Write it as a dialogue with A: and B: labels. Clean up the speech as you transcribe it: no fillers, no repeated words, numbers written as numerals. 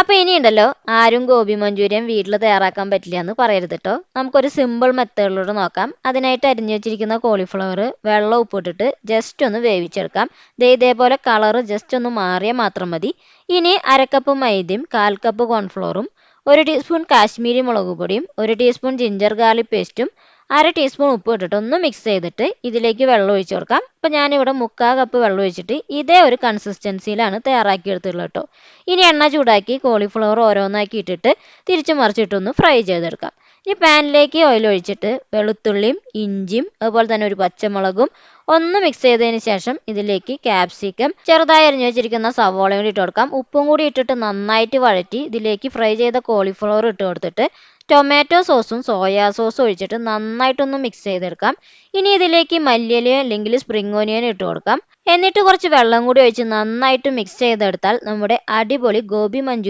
A: അപ്പോൾ ഇനിയുണ്ടല്ലോ, ആരും ഗോബി മഞ്ചൂരിയൻ വീട്ടിൽ തയ്യാറാക്കാൻ പറ്റില്ല എന്ന് പറയരുത് കേട്ടോ. നമുക്കൊരു സിമ്പിൾ മെത്തേഡിലൂടെ നോക്കാം. അതിനായിട്ട് അരിഞ്ഞു വെച്ചിരിക്കുന്ന കോളിഫ്ലവർ വെള്ളം ഉപ്പിട്ടിട്ട് ജസ്റ്റ് ഒന്ന് വേവിച്ചെടുക്കാം. ഇതേപോലെ കളർ ജസ്റ്റ് ഒന്ന് മാറിയാൽ മാത്രം മതി. ഇനി അരക്കപ്പ് മൈദയും 1/4 കപ്പ് കോൺഫ്ലോറും 1 ടീസ്പൂൺ കാശ്മീരി മുളക് പൊടിയും 1 ടീസ്പൂൺ ജിഞ്ചർ ഗാർലിക് പേസ്റ്റും 1/2 ടീസ്പൂൺ ഉപ്പ് ഇട്ടിട്ട് ഒന്ന് മിക്സ് ചെയ്തിട്ട് ഇതിലേക്ക് വെള്ളം ഒഴിച്ച് കൊടുക്കാം. അപ്പോൾ ഞാനിവിടെ 1/4 കപ്പ് വെള്ളം ഒഴിച്ചിട്ട് ഇതേ ഒരു കൺസിസ്റ്റൻസിയിലാണ് തയ്യാറാക്കിയെടുത്തുള്ളത് കേട്ടോ. ഇനി എണ്ണ ചൂടാക്കി കോളിഫ്ലവർ ഓരോന്നാക്കി ഇട്ടിട്ട് തിരിച്ചു മറിച്ചിട്ടൊന്ന് ഫ്രൈ ചെയ്തെടുക്കാം. ഇനി പാനിലേക്ക് ഓയിൽ ഒഴിച്ചിട്ട് വെളുത്തുള്ളിയും ഇഞ്ചിയും അതുപോലെ തന്നെ ഒരു പച്ചമുളകും ഒന്ന് മിക്സ് ചെയ്തതിന് ശേഷം ഇതിലേക്ക് ക്യാപ്സിക്കം ചെറുതായി അരിഞ്ഞു വെച്ചിരിക്കുന്ന സവോളയും കൂടി ഇട്ട് കൊടുക്കാം. ഉപ്പും കൂടി ഇട്ടിട്ട് നന്നായിട്ട് വഴറ്റി ഇതിലേക്ക് ഫ്രൈ ചെയ്ത കോളിഫ്ലവർ ഇട്ട് കൊടുത്തിട്ട് ടൊമാറ്റോ സോസും സോയാ സോസും ഒഴിച്ചിട്ട് നന്നായിട്ടൊന്ന് മിക്സ് ചെയ്തെടുക്കാം. ഇനി ഇതിലേക്ക് മല്ലിയില അല്ലെങ്കിൽ സ്പ്രിംഗ് ഓനിയൻ ഇട്ട് കൊടുക്കാം. എന്നിട്ട് കുറച്ച് വെള്ളം കൂടി ഒഴിച്ച് നന്നായിട്ട് മിക്സ് ചെയ്തെടുത്താൽ നമ്മുടെ അടിപൊളി ഗോബി മഞ്ചൂരിയൻ